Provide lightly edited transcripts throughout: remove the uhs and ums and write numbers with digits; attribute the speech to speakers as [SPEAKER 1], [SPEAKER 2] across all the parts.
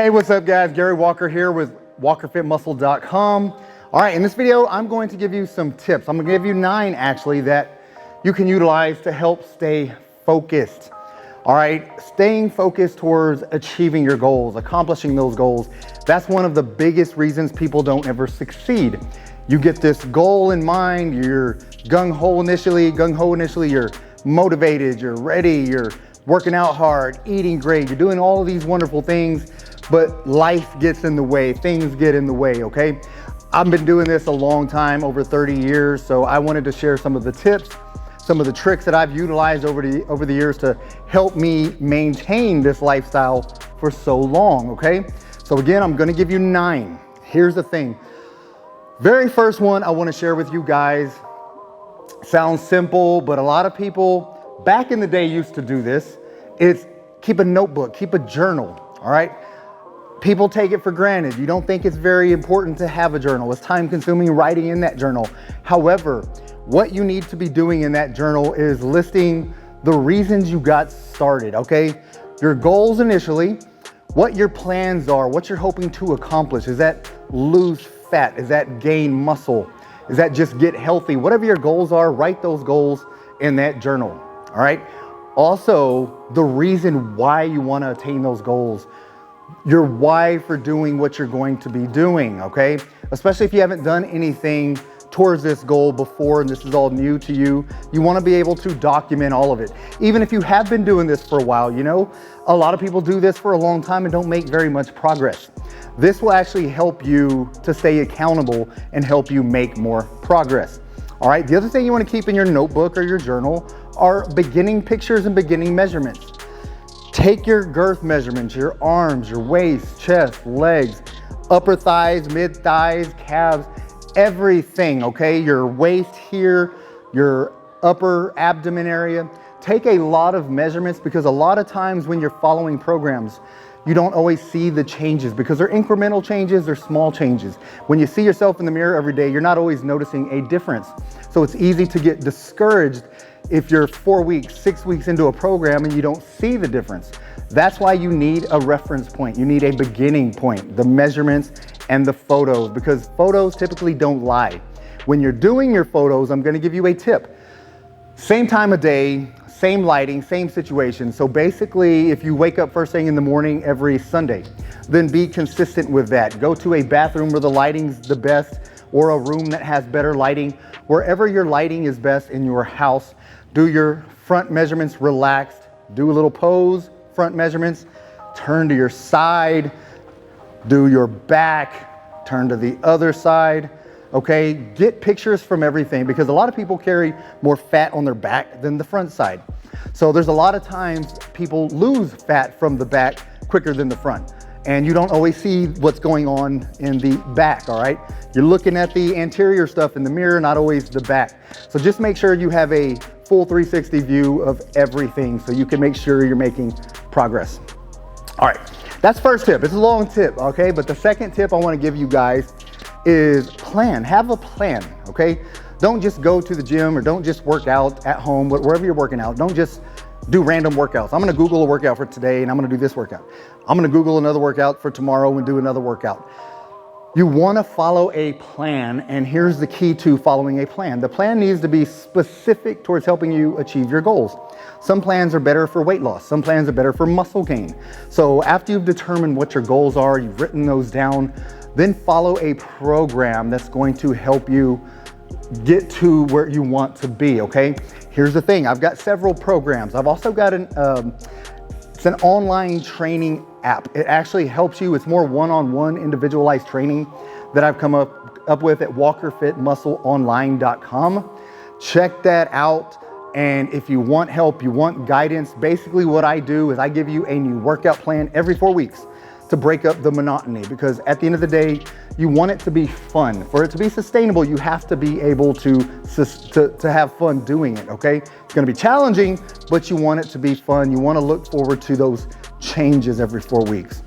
[SPEAKER 1] Hey, what's up guys? Gary Walker here with WalkerFitMuscle.com. All right, in this video, I'm going to give you some tips. I'm gonna give you 9 actually that you can utilize to help stay focused. All right, staying focused towards achieving your goals, accomplishing those goals. That's one of the biggest reasons people don't ever succeed. You get this goal in mind, you're gung-ho initially, you're motivated, you're ready, you're working out hard, eating great, you're doing all of these wonderful things, but life gets in the way, things get in the way, okay? I've been doing this a long time, over 30 years, so I wanted to share some of the tips, some of the tricks that I've utilized over the years to help me maintain this lifestyle for so long, okay? So again, I'm gonna give you 9. Here's the thing. Very first one I wanna share with you guys, sounds simple, but a lot of people back in the day used to do this. It's keep a notebook, keep a journal, all right? People take it for granted. You don't think it's very important to have a journal. It's time consuming writing in that journal. However, what you need to be doing in that journal is listing the reasons you got started, okay? Your goals initially, what your plans are, what you're hoping to accomplish. Is that lose fat? Is that gain muscle? Is that just get healthy? Whatever your goals are, write those goals in that journal, all right? Also, the reason why you want to attain those goals, your why for doing what you're going to be doing, okay? Especially if you haven't done anything towards this goal before and this is all new to you, you want to be able to document all of it. Even if you have been doing this for a while, you know, a lot of people do this for a long time and don't make very much progress. This will actually help you to stay accountable and help you make more progress. All right, the other thing you want to keep in your notebook or your journal are beginning pictures and beginning measurements. Take your girth measurements, your arms, your waist, chest, legs, upper thighs, mid thighs, calves, everything, okay? Your waist here, your upper abdomen area. Take a lot of measurements because a lot of times when you're following programs, you don't always see the changes because they're incremental changes, they're small changes. When you see yourself in the mirror every day, you're not always noticing a difference. So it's easy to get discouraged if you're 4 weeks, 6 weeks into a program and you don't see the difference. That's why you need a reference point. You need a beginning point, the measurements and the photos, because photos typically don't lie. When you're doing your photos, I'm gonna give you a tip. Same time of day, same lighting, same situation. So basically, if you wake up first thing in the morning every Sunday, then be consistent with that. Go to a bathroom where the lighting's the best or a room that has better lighting. Wherever your lighting is best in your house, do your front measurements relaxed, do a little pose, front measurements, turn to your side, do your back, turn to the other side, okay? Get pictures from everything because a lot of people carry more fat on their back than the front side. So there's a lot of times people lose fat from the back quicker than the front. And you don't always see what's going on in the back, all right? You're looking at the anterior stuff in the mirror, not always the back. So just make sure you have a full 360 view of everything so you can make sure you're making progress. All right, that's first tip. It's a long tip, okay? But the second tip I wanna give you guys is plan. Have a plan, okay? Don't just go to the gym or don't just work out at home, wherever you're working out. Don't just do random workouts. I'm gonna Google a workout for today and I'm gonna do this workout. I'm gonna Google another workout for tomorrow and do another workout. You wanna follow a plan, and here's the key to following a plan. The plan needs to be specific towards helping you achieve your goals. Some plans are better for weight loss. Some plans are better for muscle gain. So after you've determined what your goals are, you've written those down, then follow a program that's going to help you get to where you want to be, okay? Here's the thing, I've got several programs. I've also got it's an online training app. It actually helps you. It's more one-on-one individualized training that I've come up with at WalkerFitMuscleOnline.com. Check that out. And if you want help, you want guidance, basically what I do is I give you a new workout plan every 4 weeks to break up the monotony, because at the end of the day, you want it to be fun. For it to be sustainable, you have to be able to have fun doing it, okay? It's gonna be challenging, but you want it to be fun. You wanna look forward to those changes every 4 weeks.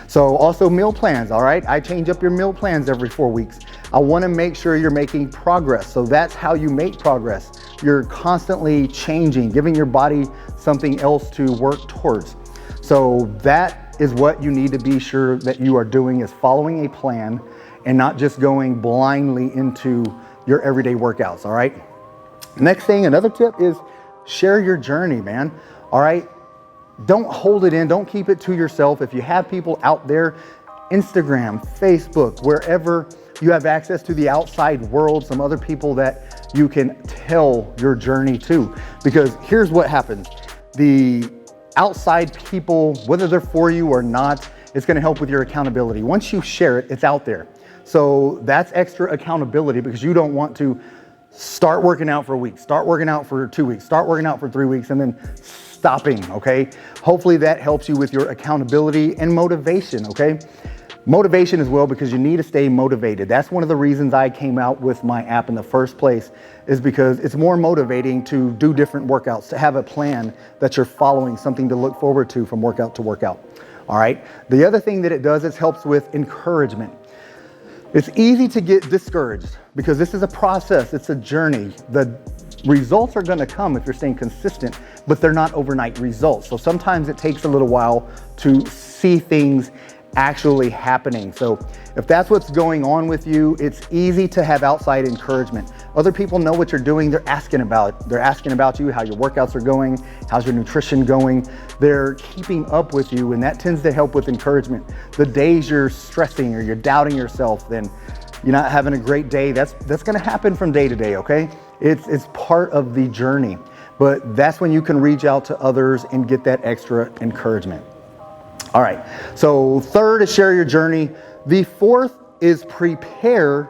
[SPEAKER 1] So also meal plans, all right? I change up your meal plans every 4 weeks. I wanna make sure you're making progress. So that's how you make progress. You're constantly changing, giving your body something else to work towards. So that is what you need to be sure that you are doing, is following a plan and not just going blindly into your everyday workouts, all right? Next thing, another tip is share your journey, man, all right? Don't hold it in, don't keep it to yourself. If you have people out there, Instagram, Facebook, wherever you have access to the outside world, some other people that you can tell your journey to. Because here's what happens. The outside people, whether they're for you or not, it's gonna help with your accountability. Once you share it, it's out there. So that's extra accountability, because you don't want to start working out for a week, start working out for 2 weeks, start working out for 3 weeks, and then stopping, okay? Hopefully that helps you with your accountability and motivation, okay? Motivation as well, because you need to stay motivated. That's one of the reasons I came out with my app in the first place, is because it's more motivating to do different workouts, to have a plan that you're following, something to look forward to from workout to workout, all right? The other thing that it does is helps with encouragement. It's easy to get discouraged because this is a process, it's a journey. The results are gonna come if you're staying consistent, but they're not overnight results. So sometimes it takes a little while to see things actually happening. So if that's what's going on with you, it's easy to have outside encouragement. Other people know what you're doing. They're asking about you, how your workouts are going, how's your nutrition going. They're keeping up with you, and that tends to help with encouragement. The days you're stressing or you're doubting yourself, then you're not having a great day. That's gonna happen from day to day, okay? It's part of the journey, but that's when you can reach out to others and get that extra encouragement. All right, so third is share your journey. The fourth is prepare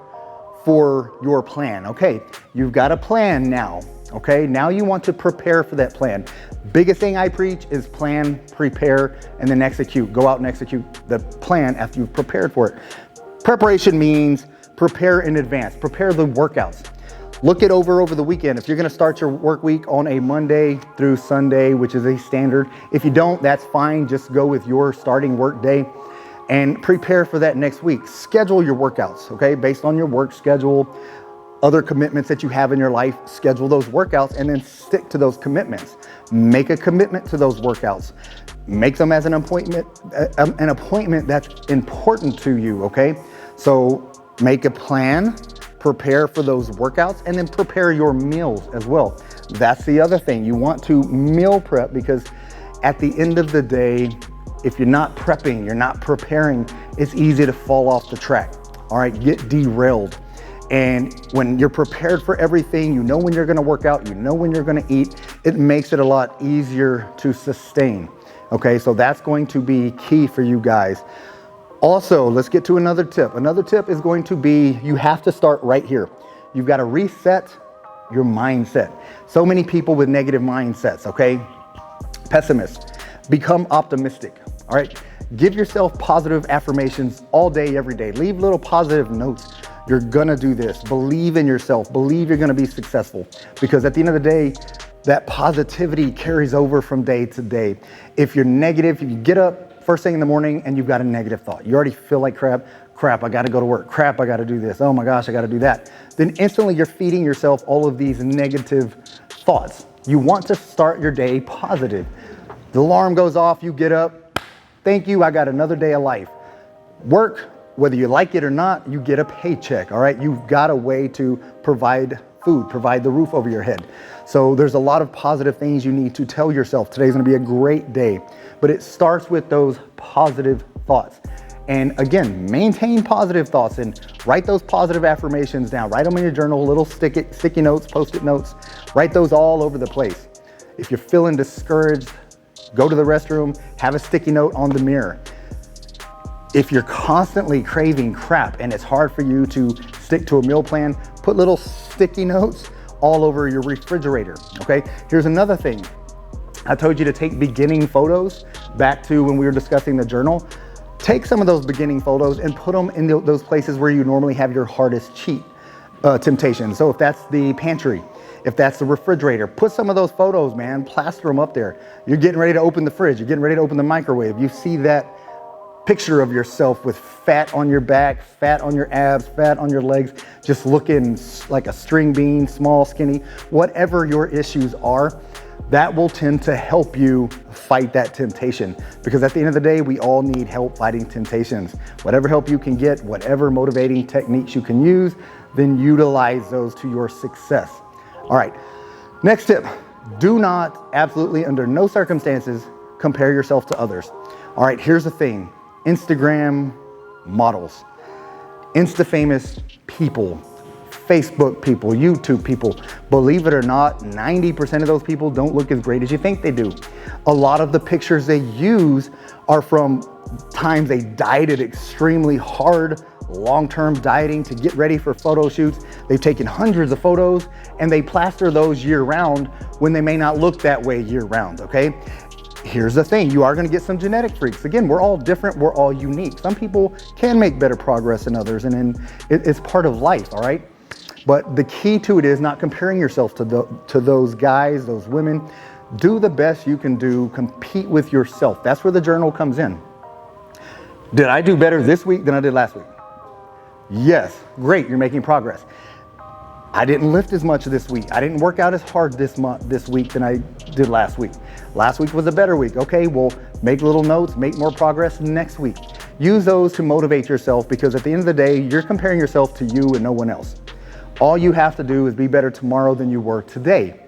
[SPEAKER 1] for your plan. Okay, you've got a plan now, okay? Now you want to prepare for that plan. Biggest thing I preach is plan, prepare, and then execute. Go out and execute the plan after you've prepared for it. Preparation means prepare in advance, prepare the workouts. Look it over the weekend. If you're gonna start your work week on a Monday through Sunday, which is a standard, if you don't, that's fine. Just go with your starting work day and prepare for that next week. Schedule your workouts, okay? Based on your work schedule, other commitments that you have in your life, schedule those workouts and then stick to those commitments. Make a commitment to those workouts. Make them as an appointment that's important to you, okay? So make a plan, prepare for those workouts, and then prepare your meals as well. That's the other thing. You want to meal prep, because at the end of the day, if you're not prepping, you're not preparing, it's easy to fall off the track, all right? Get derailed. And when you're prepared for everything, you know when you're gonna work out, you know when you're gonna eat, it makes it a lot easier to sustain, okay? So that's going to be key for you guys. Also, let's get to another tip. Another tip is going to be, you have to start right here. You've got to reset your mindset. So many people with negative mindsets, okay? Pessimists. Become optimistic, all right? Give yourself positive affirmations all day, every day. Leave little positive notes. You're gonna do this. Believe in yourself. Believe you're gonna be successful. Because at the end of the day, that positivity carries over from day to day. If you're negative, if you get up first thing in the morning and you've got a negative thought, you already feel like crap, I gotta go to work, crap, I gotta do this, oh my gosh, I gotta do that. Then instantly you're feeding yourself all of these negative thoughts. You want to start your day positive. The alarm goes off, you get up, thank you, I got another day of life. Work, whether you like it or not, you get a paycheck, all right? You've got a way to provide food, provide the roof over your head. So there's a lot of positive things you need to tell yourself. Today's gonna be a great day, but it starts with those positive thoughts. And again, maintain positive thoughts and write those positive affirmations down. Write them in your journal, little sticky notes, Post-it notes. Write those all over the place. If you're feeling discouraged, go to the restroom, have a sticky note on the mirror. If you're constantly craving crap and it's hard for you to stick to a meal plan, put little sticky notes all over your refrigerator, okay? Here's another thing. I told you to take beginning photos back to when we were discussing the journal. Take some of those beginning photos and put them in those places where you normally have your hardest temptation. So if that's the pantry, if that's the refrigerator, put some of those photos, man, plaster them up there. You're getting ready to open the fridge, you're getting ready to open the microwave. You see that picture of yourself with fat on your back, fat on your abs, fat on your legs, just looking like a string bean, small, skinny, whatever your issues are. that will tend to help you fight that temptation. Because at the end of the day, we all need help fighting temptations. Whatever help you can get, whatever motivating techniques you can use, then utilize those to your success. All right, next tip, do not, absolutely under no circumstances, compare yourself to others. All right, here's the thing, Instagram models, Insta famous people, Facebook people, YouTube people, believe it or not, 90% of those people don't look as great as you think they do. A lot of the pictures they use are from times they dieted extremely hard, long-term dieting to get ready for photo shoots. They've taken hundreds of photos and they plaster those year round when they may not look that way year round, okay? Here's the thing, you are gonna get some genetic freaks. Again, we're all different, we're all unique. Some people can make better progress than others, and then it's part of life, all right? But the key to it is not comparing yourself to those guys, those women. Do the best you can do, compete with yourself. That's where the journal comes in. Did I do better this week than I did last week? Yes, great, you're making progress. I didn't lift as much this week. I didn't work out as hard this week than I did last week. Last week was a better week. Okay, well, make little notes, make more progress next week. Use those to motivate yourself, because at the end of the day, you're comparing yourself to you and no one else. All you have to do is be better tomorrow than you were today.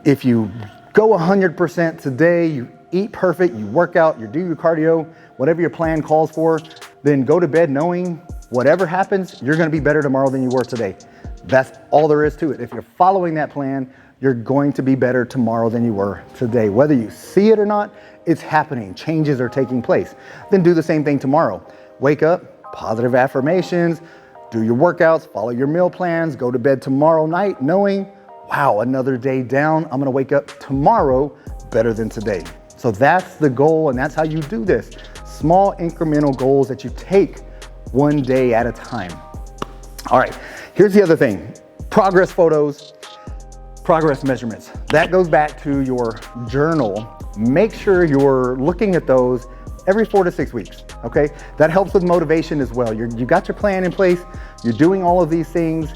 [SPEAKER 1] If you go 100% today, you eat perfect, you work out, you do your cardio, whatever your plan calls for, then go to bed knowing whatever happens, you're gonna be better tomorrow than you were today. That's all there is to it. If you're following that plan, you're going to be better tomorrow than you were today. Whether you see it or not, it's happening. Changes are taking place. Then do the same thing tomorrow. Wake up, positive affirmations, do your workouts, follow your meal plans, go to bed tomorrow night knowing, wow, another day down. I'm gonna wake up tomorrow better than today. So that's the goal, and that's how you do this. Small incremental goals that you take one day at a time. All right, here's the other thing. Progress photos, progress measurements. That goes back to your journal. Make sure you're looking at those every 4 to 6 weeks, okay? That helps with motivation as well. You got your plan in place, you're doing all of these things.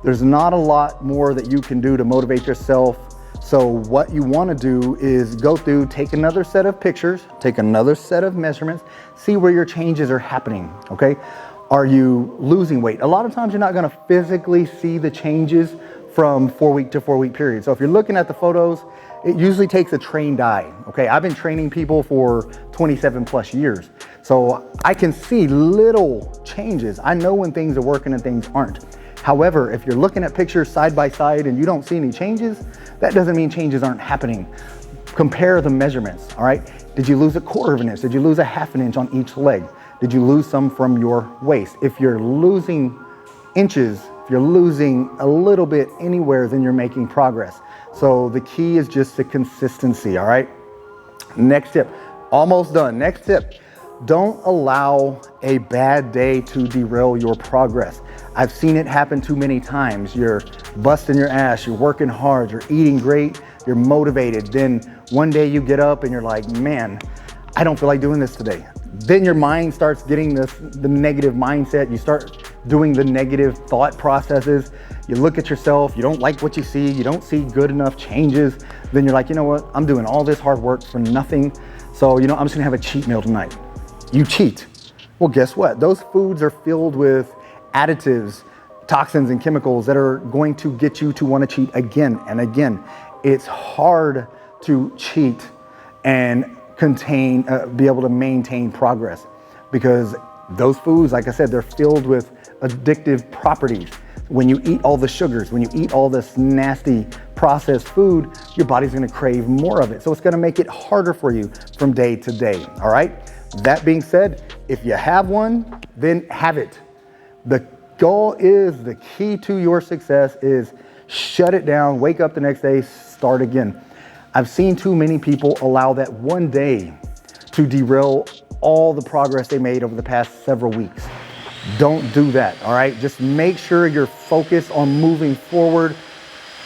[SPEAKER 1] There's not a lot more that you can do to motivate yourself. So what you wanna do is go through, take another set of pictures, take another set of measurements, see where your changes are happening, okay? Are you losing weight? A lot of times you're not gonna physically see the changes from 4 week to 4 week period. So if you're looking at the photos, it usually takes a trained eye, okay? I've been training people for 27 plus years. So I can see little changes. I know when things are working and things aren't. However, if you're looking at pictures side by side and you don't see any changes, that doesn't mean changes aren't happening. Compare the measurements, all right? Did you lose a quarter of an inch? Did you lose a half an inch on each leg? Did you lose some from your waist? If you're losing inches, if you're losing a little bit anywhere, then you're making progress. So the key is just the consistency, all right? Next tip, almost done. Next tip, don't allow a bad day to derail your progress. I've seen it happen too many times. You're busting your ass, you're working hard, you're eating great, you're motivated. Then one day you get up and you're like, man, I don't feel like doing this today. Then your mind starts getting the negative mindset. You start doing the negative thought processes. You look at yourself, you don't like what you see, you don't see good enough changes. Then you're like, you know what? I'm doing all this hard work for nothing. So, I'm just gonna have a cheat meal tonight. You cheat. Well, guess what? Those foods are filled with additives, toxins, and chemicals that are going to get you to want to cheat again and again. It's hard to cheat and be able to maintain progress, because those foods, like I said, they're filled with addictive properties. When you eat all the sugars, when you eat all this nasty processed food, your body's gonna crave more of it. So it's gonna make it harder for you from day to day, all right? That being said, if you have one, then have it. The goal is, the key to your success is shut it down, wake up the next day, start again. I've seen too many people allow that one day to derail all the progress they made over the past several weeks. Don't do that, all right? Just make sure you're focused on moving forward.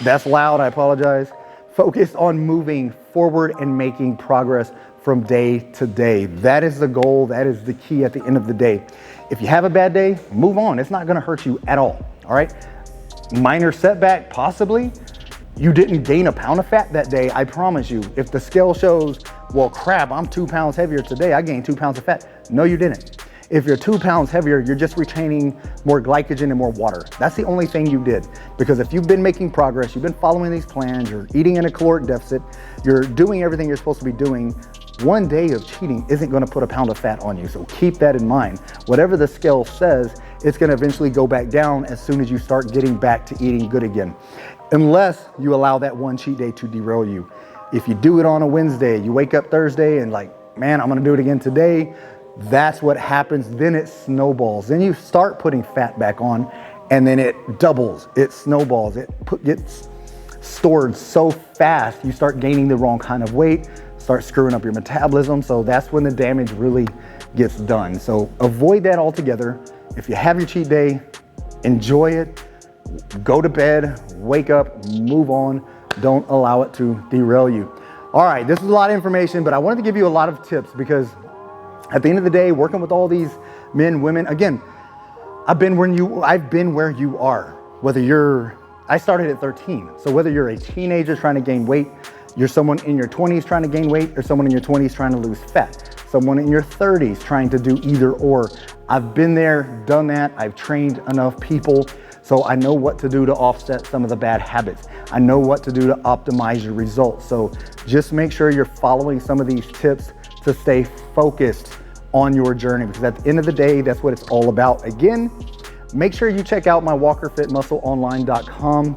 [SPEAKER 1] That's loud, I apologize. Focus on moving forward and making progress from day to day. That is the goal, that is the key at the end of the day. If you have a bad day, move on. It's not gonna hurt you at all right? Minor setback, possibly. you didn't gain a pound of fat that day, I promise you, if the scale shows, well, crap, I'm 2 pounds heavier today, I gained 2 pounds of fat. No, you didn't. If you're 2 pounds heavier, you're just retaining more glycogen and more water. That's the only thing you did. Because if you've been making progress, you've been following these plans, you're eating in a caloric deficit, you're doing everything you're supposed to be doing, one day of cheating isn't gonna put a pound of fat on you. So keep that in mind. Whatever the scale says, it's gonna eventually go back down as soon as you start getting back to eating good again. Unless you allow that one cheat day to derail you. If you do it on a Wednesday, you wake up Thursday and like, man, I'm gonna do it again today. That's what happens. Then it snowballs. Then you start putting fat back on and then it doubles, it snowballs, it gets stored so fast, you start gaining the wrong kind of weight, start screwing up your metabolism. So that's when the damage really gets done. So avoid that altogether. If you have your cheat day, enjoy it. Go to bed, wake up, move on. Don't allow it to derail you. All right, this is a lot of information, but I wanted to give you a lot of tips because at the end of the day, working with all these men, women, again, I've been where you are. I started at 13. So whether you're a teenager trying to gain weight, you're someone in your 20s trying to gain weight, or someone in your 20s trying to lose fat, someone in your 30s trying to do either or. I've been there, done that. I've trained enough people. So I know what to do to offset some of the bad habits. I know what to do to optimize your results. So just make sure you're following some of these tips to stay focused on your journey, because at the end of the day, that's what it's all about. Again, make sure you check out my walkerfitmuscleonline.com.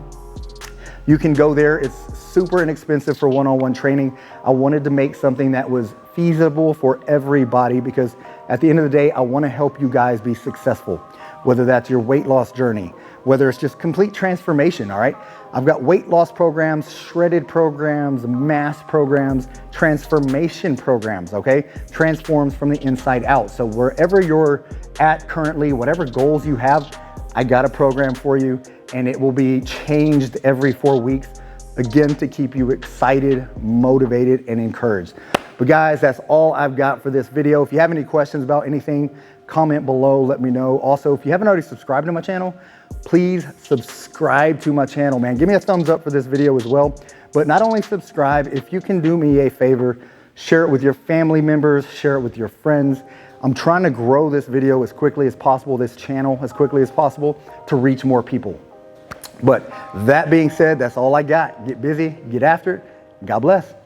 [SPEAKER 1] You can go there. It's super inexpensive for one-on-one training. I wanted to make something that was feasible for everybody because at the end of the day, I want to help you guys be successful, whether that's your weight loss journey, whether it's just complete transformation, all right? I've got weight loss programs, shredded programs, mass programs, transformation programs, okay? Transforms from the inside out. So wherever you're at currently, whatever goals you have, I got a program for you and it will be changed every 4 weeks, again, to keep you excited, motivated, and encouraged. But guys, that's all I've got for this video. If you have any questions about anything, comment below, let me know. Also, if you haven't already subscribed to my channel, please subscribe to my channel, man. Give me a thumbs up for this video as well. But not only subscribe, if you can do me a favor, share it with your family members, share it with your friends. I'm trying to grow this video as quickly as possible, this channel as quickly as possible to reach more people. But that being said, that's all I got. Get busy, get after it. God bless.